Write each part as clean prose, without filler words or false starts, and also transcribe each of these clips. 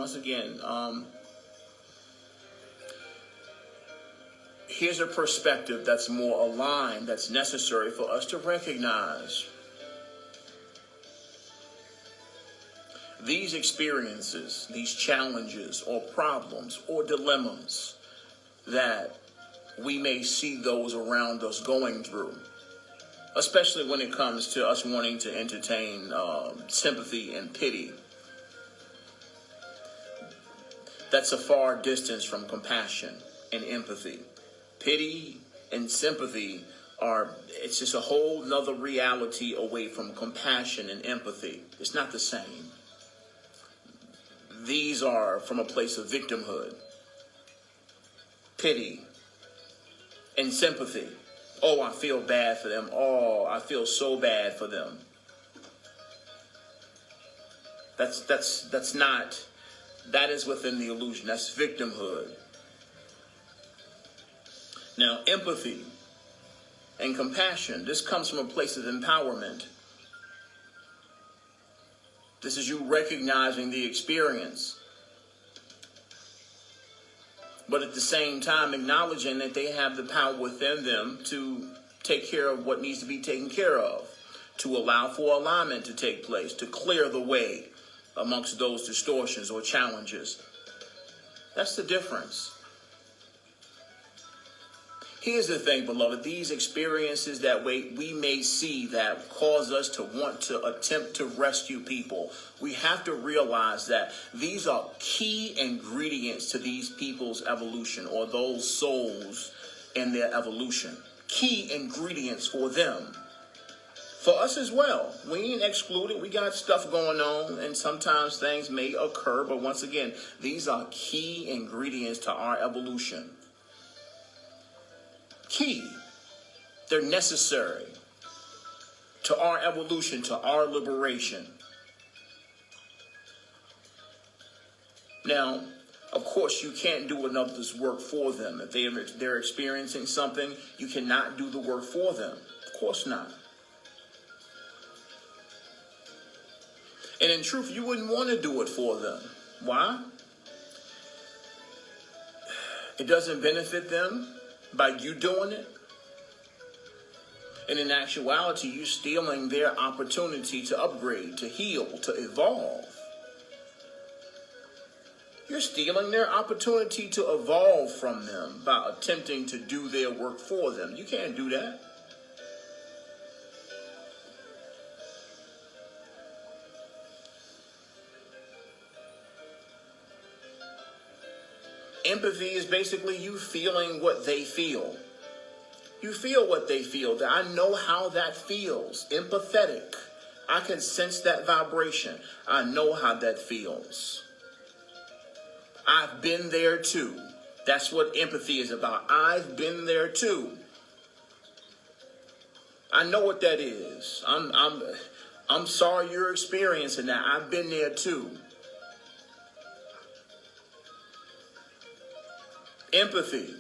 Once again, here's a perspective that's more aligned, that's necessary for us to recognize. These experiences, these challenges or problems or dilemmas that we may see those around us going through, especially when it comes to us wanting to entertain sympathy and pity, that's a far distance from compassion and empathy. Pity and sympathy it's just a whole nother reality away from compassion and empathy. It's not the same. These are from a place of victimhood. Pity and sympathy. Oh, I feel bad for them. Oh, I feel so bad for them. That's not, that is within the illusion. That's victimhood. Now, empathy and compassion, this comes from a place of empowerment. This is you recognizing the experience, but at the same time acknowledging that they have the power within them to take care of what needs to be taken care of, to allow for alignment to take place, to clear the way amongst those distortions or challenges. That's the difference. Here's the thing, beloved, these experiences that we may see that cause us to want to attempt to rescue people, we have to realize that these are key ingredients to these people's evolution, or those souls in their evolution. Key ingredients for them. For us as well. We ain't excluded. We got stuff going on, and sometimes things may occur, but once again, these are key ingredients to our evolution. Key. They're necessary to our evolution, to our liberation. Now, of course, you can't do another's work for them. If they're experiencing something, you cannot do the work for them. Of course not. And in truth, you wouldn't want to do it for them. Why? It doesn't benefit them by you doing it. And in actuality, you're stealing their opportunity to upgrade, to heal, to evolve. You're stealing their opportunity to evolve from them by attempting to do their work for them. You can't do that. Empathy is basically you feeling what they feel. You feel what they feel. I know how that feels. Empathetic. I can sense that vibration. I know how that feels. I've been there too. That's what empathy is about. I've been there too. I know what that is. I'm sorry you're experiencing that. I've been there too. Empathy.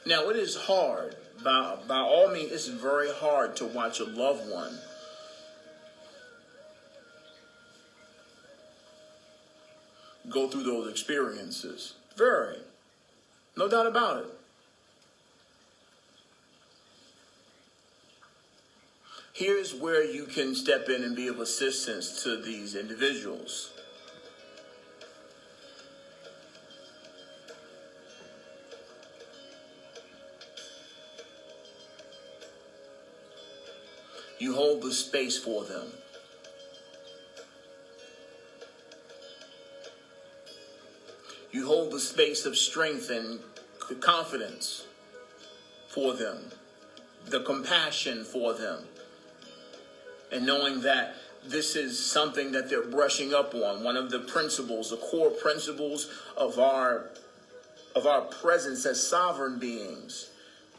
Now, it is hard. By all means, it's very hard to watch a loved one go through those experiences. Very. No doubt about it. Here's where you can step in and be of assistance to these individuals. You hold the space for them. You hold the space of strength and confidence for them, the compassion for them. And knowing that this is something that they're brushing up on, one of the principles, the core principles of our presence as sovereign beings.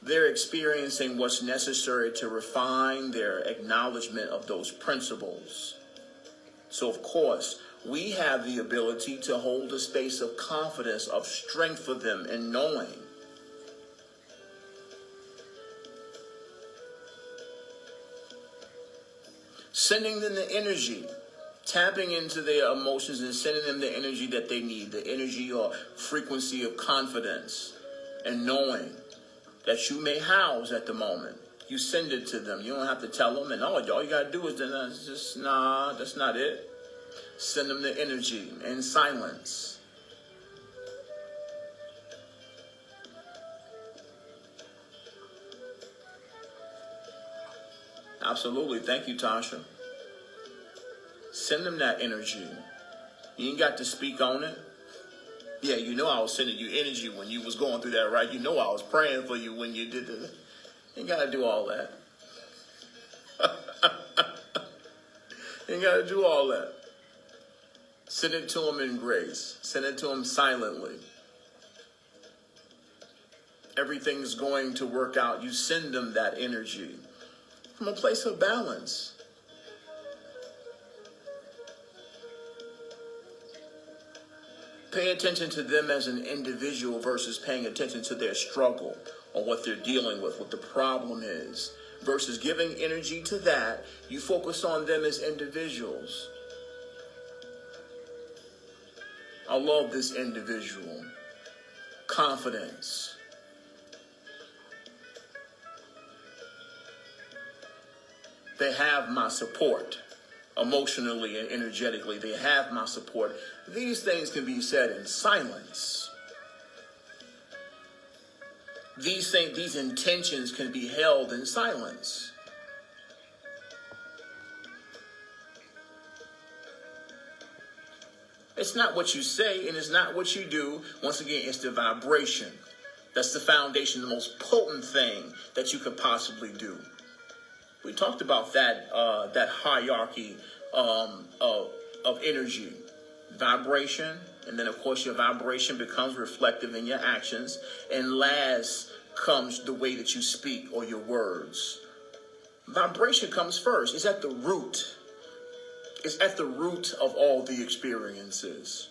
They're experiencing what's necessary to refine their acknowledgement of those principles. So, of course, we have the ability to hold a space of confidence, of strength for them in knowing Sending them the energy, tapping into their emotions and sending them the energy that they need, the energy or frequency of confidence, and knowing that you may house at the moment. You send it to them. You don't have to tell them, and all you got to do is just, nah, that's not it. Send them the energy in silence. Absolutely. Thank you, Tasha. Send them that energy. You ain't got to speak on it. Yeah, you know I was sending you energy when you was going through that, right? You know I was praying for you when you did it. You ain't got to do all that. You ain't got to do all that. Send it to them in grace. Send it to them silently. Everything's going to work out. You send them that energy from a place of balance. Pay attention to them as an individual versus paying attention to their struggle or what they're dealing with, what the problem is. Versus giving energy to that, you focus on them as individuals. I love this individual. Confidence. They have my support. Emotionally and energetically, they have my support. These things can be said in silence. These intentions can be held in silence. It's not what you say and it's not what you do. Once again, it's the vibration. That's the foundation, the most potent thing that you could possibly do. We talked about that hierarchy of energy, vibration, and then of course your vibration becomes reflective in your actions. And last comes the way that you speak or your words. Vibration comes first. It's at the root. It's at the root of all the experiences.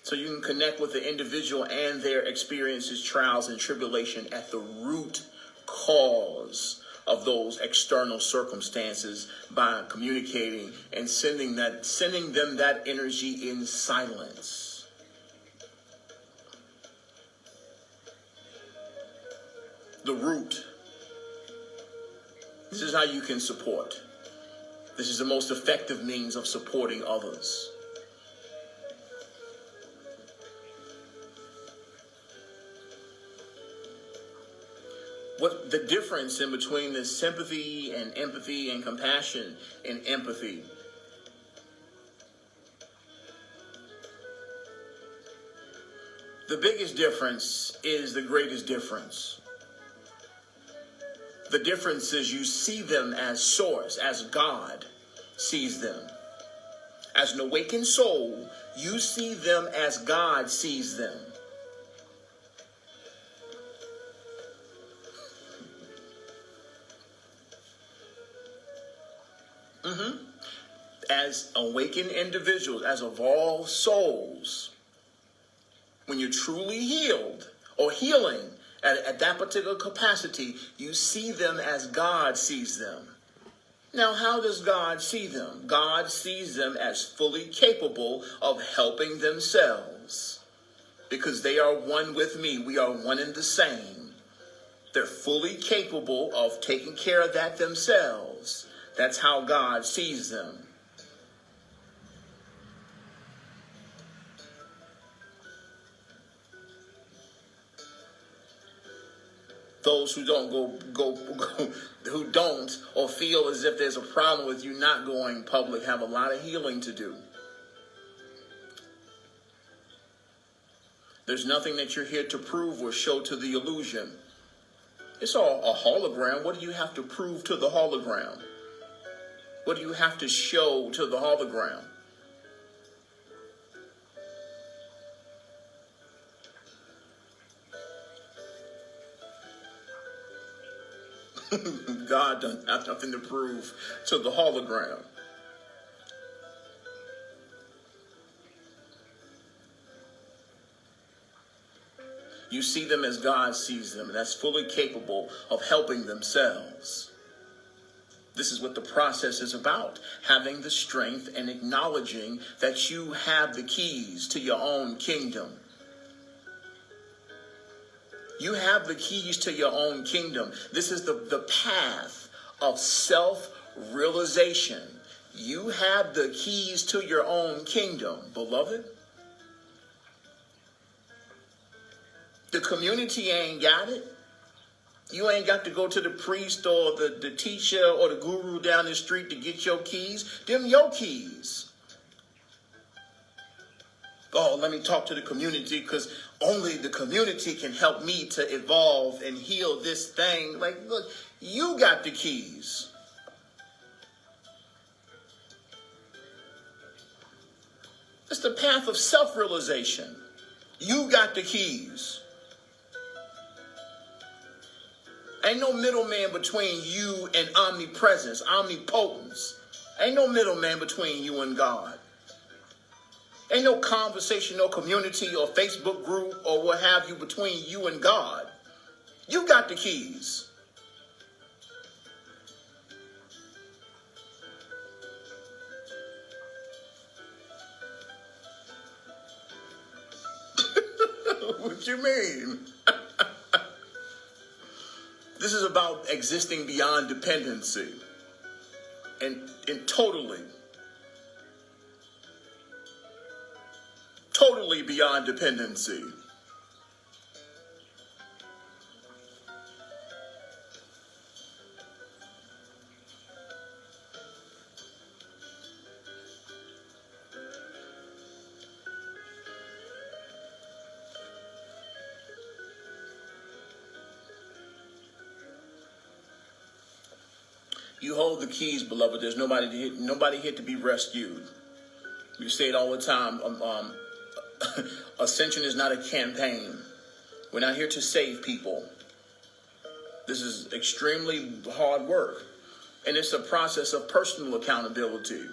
So you can connect with the individual and their experiences, trials, and tribulation at the root cause of those external circumstances by communicating and sending them that energy in silence. The root. This is how you can support. This is the most effective means of supporting others. What the difference in between the sympathy and empathy and compassion and empathy? The biggest difference is the greatest difference. The difference is you see them as source, as God sees them. As an awakened soul, you see them as God sees them. As awakened individuals, as evolved souls, when you're truly healed or healing at that particular capacity, you see them as God sees them. Now, how does God see them? God sees them as fully capable of helping themselves because they are one with me. We are one and the same. They're fully capable of taking care of that themselves. That's how God sees them. Those who don't who don't or feel as if there's a problem with you not going public have a lot of healing to do. There's nothing that you're here to prove or show to the illusion. It's all a hologram. What do you have to prove to the hologram? What do you have to show to the hologram? God doesn't have nothing to prove to the hologram. You see them as God sees them, and that's fully capable of helping themselves. This is what the process is about. Having the strength and acknowledging that you have the keys to your own kingdom. You have the keys to your own kingdom. This is the path of self-realization. You have the keys to your own kingdom, beloved. The community ain't got it. You ain't got to go to the priest or the teacher or the guru down the street to get your keys. Them your keys. Oh, let me talk to the community because only the community can help me to evolve and heal this thing. Like, look, you got the keys. It's the path of self-realization. You got the keys. Ain't no middleman between you and omnipresence, omnipotence. Ain't no middleman between you and God. Ain't no conversation, no community or Facebook group or what have you between you and God. You got the keys. What you mean? This is about existing beyond dependency and totally beyond dependency. You hold the keys, beloved. There's nobody here to be rescued. We say it all the time. Ascension is not a campaign. We're not here to save people. This is extremely hard work. And it's a process of personal accountability.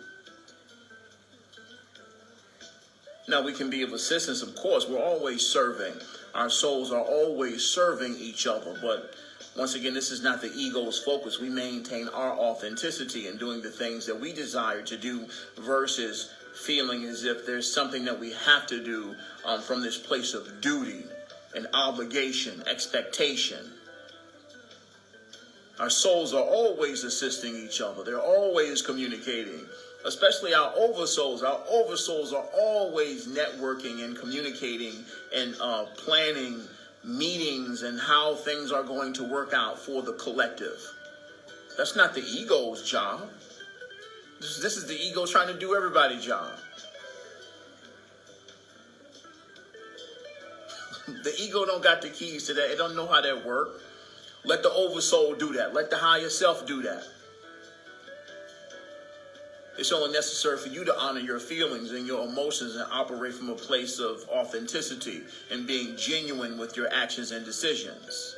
Now, we can be of assistance, of course. We're always serving. Our souls are always serving each other. But once again, this is not the ego's focus. We maintain our authenticity in doing the things that we desire to do versus feeling as if there's something that we have to do from this place of duty and obligation, expectation. Our souls are always assisting each other. They're always communicating, especially our oversouls. Our oversouls are always networking and communicating and planning meetings and how things are going to work out for the collective. That's not the ego's job. This is the ego trying to do everybody's job. The ego don't got the keys to that. It don't know how that works. Let the oversoul do that. Let the higher self do that. It's only necessary for you to honor your feelings and your emotions and operate from a place of authenticity and being genuine with your actions and decisions.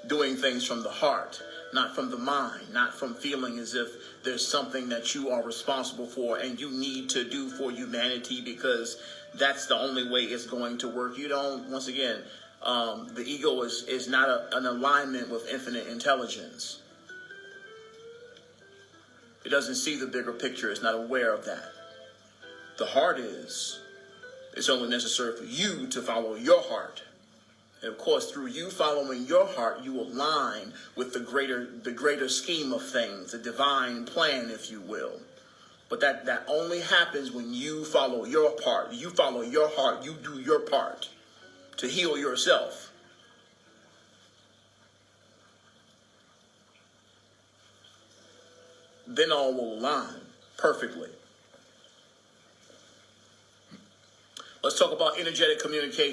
Doing things from the heart, not from the mind, not from feeling as if there's something that you are responsible for and you need to do for humanity because that's the only way it's going to work. You don't, once again, the ego is not an alignment with infinite intelligence. It doesn't see the bigger picture. It's not aware of that. The heart is. It's only necessary for you to follow your heart. And of course, through you following your heart, you align with the greater scheme of things, the divine plan, if you will. But that only happens when you follow your part. You follow your heart. You do your part to heal yourself. Then all will align perfectly. Let's talk about energetic communication.